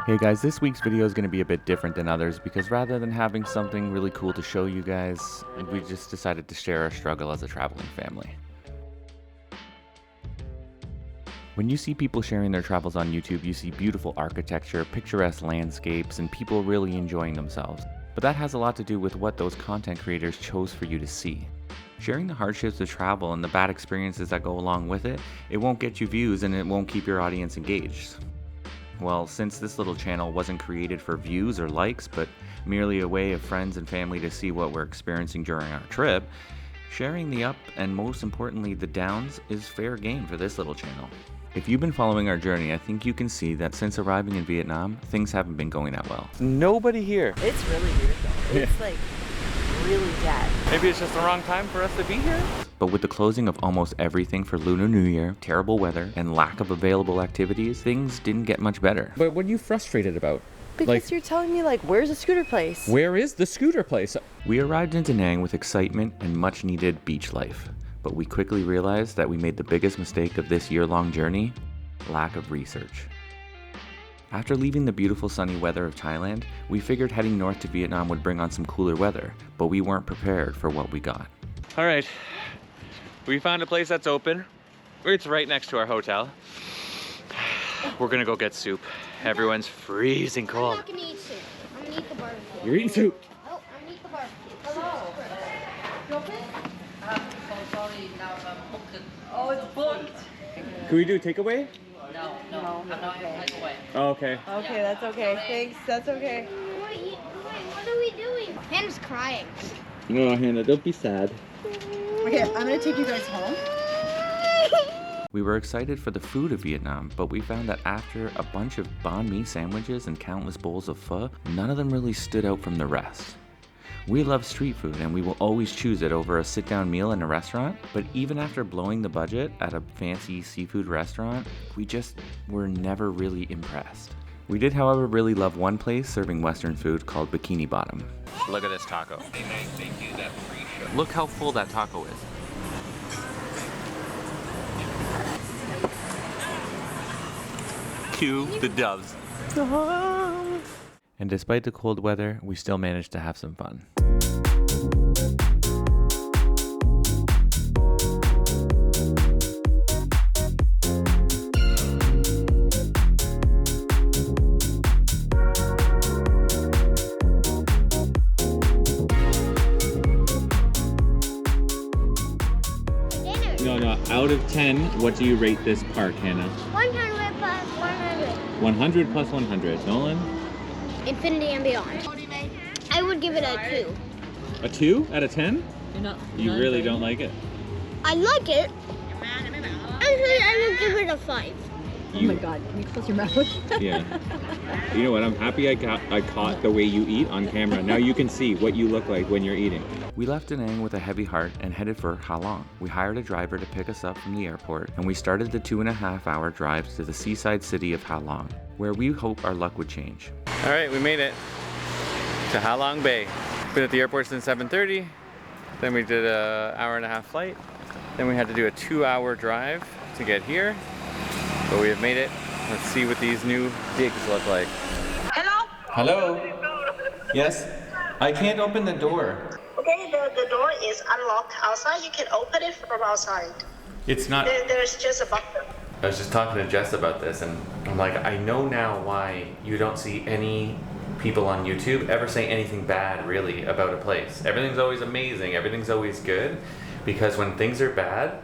Hey guys, this week's video is going to be a bit different than others because rather than having something really cool to show you guys, we just decided to share our struggle as a traveling family. When you see people sharing their travels on YouTube, you see beautiful architecture, picturesque landscapes, and people really enjoying themselves. But that has a lot to do with what those content creators chose for you to see. Sharing the hardships of travel and the bad experiences that go along with it, it won't get you views and it won't keep your audience engaged. Well, since this little channel wasn't created for views or likes, but merely a way of friends and family to see what we're experiencing during our trip, sharing the up and most importantly the downs is fair game for this little channel. If you've been following our journey, I think you can see that since arriving in Vietnam, things haven't been going that well. Nobody here. It's really weird though. It's like really dead. Maybe it's just the wrong time for us to be here? But with the closing of almost everything for Lunar New Year, terrible weather, and lack of available activities, things didn't get much better. But what are you frustrated about? Because you're telling me, like, where's the scooter place? Where is the scooter place? We arrived in Da Nang with excitement and much needed beach life. But we quickly realized that we made the biggest mistake of this year-long journey: lack of research. After leaving the beautiful sunny weather of Thailand, we figured heading north to Vietnam would bring on some cooler weather, but we weren't prepared for what we got. All right, we found a place that's open. It's right next to our hotel. We're gonna go get soup. Everyone's freezing cold. I'm not gonna eat soup. I'm gonna eat the barbecue. You're eating soup. Oh, I'm gonna eat the barbecue. Hello. You open? So sorry, now I'm booked. Oh, it's booked. Can we do takeaway? No, No, I'm not take away. Oh, okay. Okay, that's okay. Thanks, that's okay. Wait, what are we doing? Hannah's crying. No, Hannah, don't be sad. Okay, I'm gonna take you guys home. We were excited for the food of Vietnam, but we found that after a bunch of banh mi sandwiches and countless bowls of pho, none of them really stood out from the rest. We love street food and we will always choose it over a sit-down meal in a restaurant, but even after blowing the budget at a fancy seafood restaurant, we just were never really impressed. We did, however, really love one place serving Western food called Bikini Bottom. Look at this taco. Look how full that taco is. Cue the doves. And despite the cold weather, we still managed to have some fun. Dinner. No, out of 10, what do you rate this park, Hannah? 100 plus 100. 100 plus 100. Nolan? Infinity and beyond. I would give it a 2. A 2 out of 10? You really don't like it? I like it. Actually, I would give it a 5. Oh my god, can you close your mouth? Yeah. You know what? I'm happy I caught the way you eat on camera. Now you can see what you look like when you're eating. We left Da Nang with a heavy heart and headed for Ha Long. We hired a driver to pick us up from the airport, and we started the 2.5-hour drive to the seaside city of Ha Long, where we hope our luck would change. All right, we made it to Ha Long Bay. Been at the airport since 7:30. Then we did an hour-and-a-half flight. Then we had to do a 2-hour drive to get here. But we have made it. Let's see what these new digs look like. Hello? Hello? Yes? I can't open the door. Okay, the door is unlocked outside. You can open it from outside. It's not... There's just a button. I was just talking to Jess about this, and I'm like, I know now why you don't see any people on YouTube ever say anything bad, really, about a place. Everything's always amazing. Everything's always good. Because when things are bad,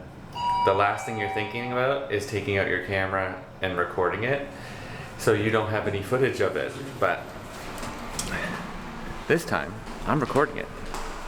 the last thing you're thinking about is taking out your camera and recording it, so you don't have any footage of it. But this time, I'm recording it.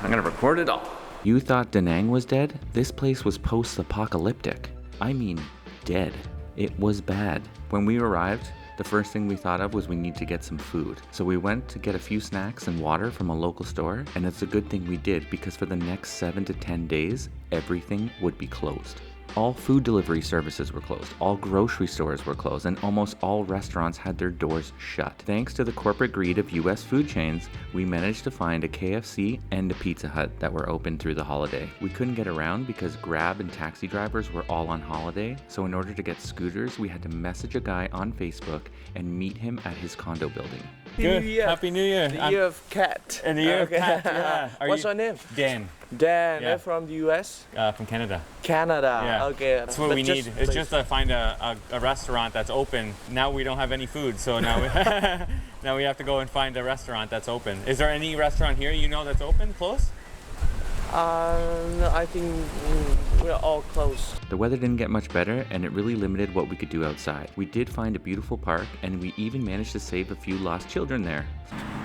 I'm gonna record it all. You thought Da Nang was dead? This place was post-apocalyptic. I mean, dead. It was bad. When we arrived, the first thing we thought of was we need to get some food. So we went to get a few snacks and water from a local store, and it's a good thing we did because for the next 7 to 10 days, everything would be closed. All food delivery services were closed, all grocery stores were closed, and almost all restaurants had their doors shut. Thanks to the corporate greed of US food chains, we managed to find a KFC and a Pizza Hut that were open through the holiday. We couldn't get around because Grab and taxi drivers were all on holiday, so in order to get scooters, we had to message a guy on Facebook and meet him at his condo building. Good. Happy New Year. The year of cat. And the year of cat, yeah. What's your name? Dan. Dan. Yeah. From the US? From Canada. Canada. Yeah. Okay. That's what we need. It's just to find a restaurant that's open. Now we don't have any food, so now now we have to go and find a restaurant that's open. Is there any restaurant here you know that's open, close? I think we're all close. The weather didn't get much better, and it really limited what we could do outside. We did find a beautiful park, and we even managed to save a few lost children there.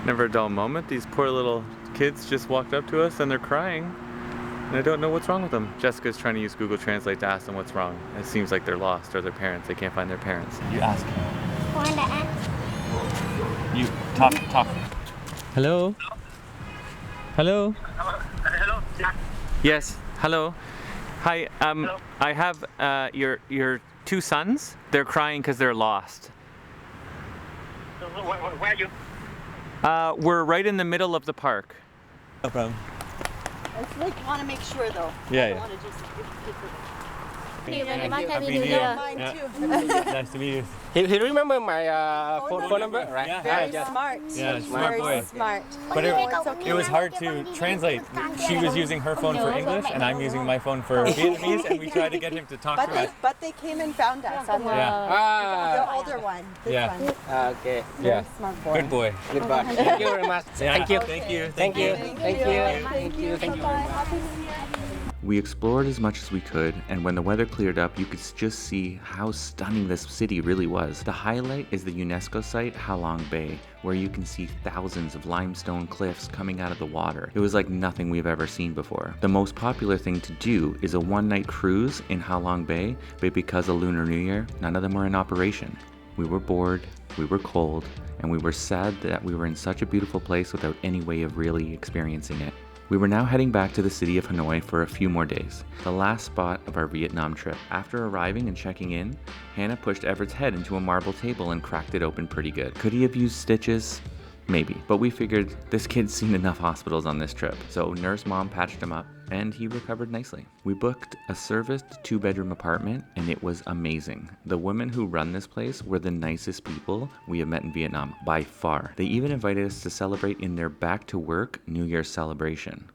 Never a dull moment. These poor little kids just walked up to us and they're crying. And I don't know what's wrong with them. Jessica's trying to use Google Translate to ask them what's wrong. It seems like they're lost or their parents. They can't find their parents. You ask. You talk. Hello? Hello? Hello. Yes. Hello. Hi. Hello. I have your two sons. They're crying because they're lost. Where are you? We're right in the middle of the park. No problem. I just want to make sure though. Yeah, I yeah. don't want to just Happy New Year. Nice to meet you. He remember my phone number, right? Yeah. Very just- smart. Yeah, smart boy. Smart. But it was hard to translate. She was using her phone for English, and I'm using my phone for Vietnamese, and we tried to get him to talk to us. But they came and found us on the older one. This Yeah. one. Okay. Yeah. Smart boy. Good boy. Good boy. Thank you very much. Yeah. Thank you. Thank you. Thank you. Thank you. Thank you. Thank you. We explored as much as we could, and when the weather cleared up, you could just see how stunning this city really was. The highlight is the UNESCO site Halong Bay, where you can see thousands of limestone cliffs coming out of the water. It was like nothing we've ever seen before. The most popular thing to do is a one-night cruise in Halong Bay, but because of Lunar New Year, none of them were in operation. We were bored, we were cold, and we were sad that we were in such a beautiful place without any way of really experiencing it. We were now heading back to the city of Hanoi for a few more days, the last spot of our Vietnam trip. After arriving and checking in, Hannah pushed Everett's head into a marble table and cracked it open pretty good. Could he have used stitches? Maybe, but we figured this kid's seen enough hospitals on this trip, so nurse mom patched him up and he recovered nicely. We booked a serviced 2-bedroom apartment and it was amazing. The women who run this place were the nicest people we have met in Vietnam by far. They even invited us to celebrate in their back to work New Year's celebration.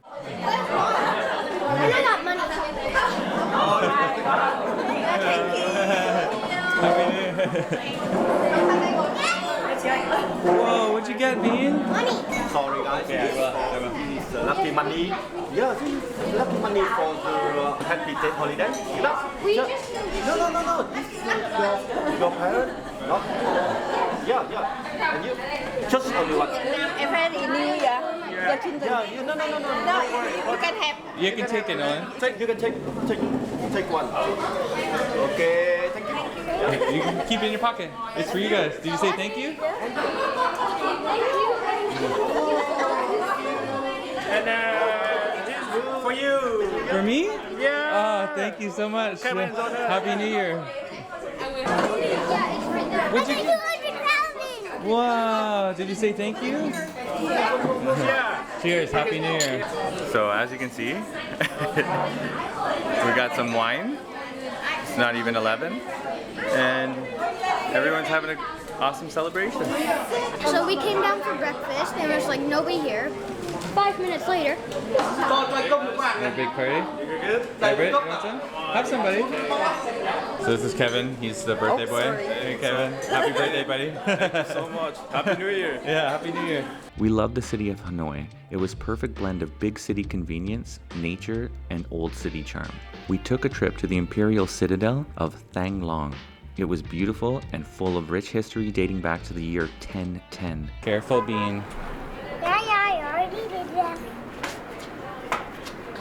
Whoa, what'd you get, Bean? Sorry guys, this is lucky money. Yeah, this is lucky money for the happy day holiday. You know? No. This is your parent. Not. Yeah. And you just only one. Em had in New Year. Yeah, no. No, you can have. You can take it, Nolan. You can take one. Okay, thank you. You can keep it in your pocket. It's for you guys. Did you say thank you? And this is for you. For me? Yeah. Oh, thank you so much. Kevin's on her. Happy New Year. What'd you get? Wow, did you say thank you? Yeah. Cheers, Happy New Year. So as you can see, we got some wine. It's not even 11. And everyone's having an awesome celebration. So we came down for breakfast and there's like nobody here. 5 minutes later. A big party? Everett, you want some? Have some, buddy. So this is Kevin. He's the birthday boy. Hey, Kevin. Happy birthday, buddy. Thank you so much. Happy New Year. Yeah, Happy New Year. We loved the city of Hanoi. It was a perfect blend of big city convenience, nature, and old city charm. We took a trip to the imperial citadel of Thang Long. It was beautiful and full of rich history dating back to the year 1010. Careful, Bean. Yeah, I already did that.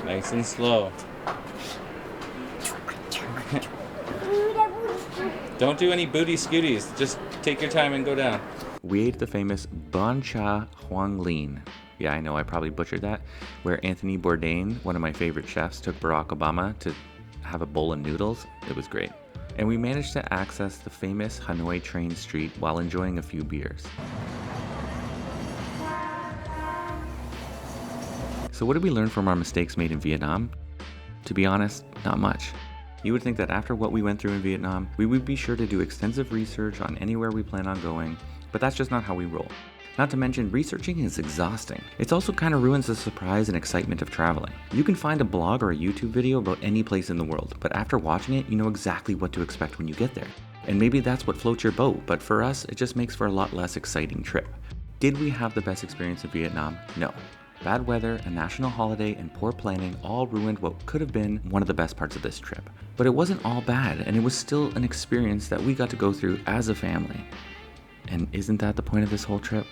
Nice and slow. Don't do any booty scooties. Just take your time and go down. We ate the famous Bon Cha Huang Lin. Yeah, I know I probably butchered that. Where Anthony Bourdain, one of my favorite chefs, took Barack Obama to have a bowl of noodles. It was great. And we managed to access the famous Hanoi train street while enjoying a few beers. So what did we learn from our mistakes made in Vietnam? To be honest, not much. You would think that after what we went through in Vietnam, we would be sure to do extensive research on anywhere we plan on going, but that's just not how we roll. Not to mention, researching is exhausting. It also kind of ruins the surprise and excitement of traveling. You can find a blog or a YouTube video about any place in the world, but after watching it, you know exactly what to expect when you get there. And maybe that's what floats your boat, but for us, it just makes for a lot less exciting trip. Did we have the best experience in Vietnam? No. Bad weather, a national holiday, and poor planning all ruined what could have been one of the best parts of this trip. But it wasn't all bad, and it was still an experience that we got to go through as a family. And isn't that the point of this whole trip?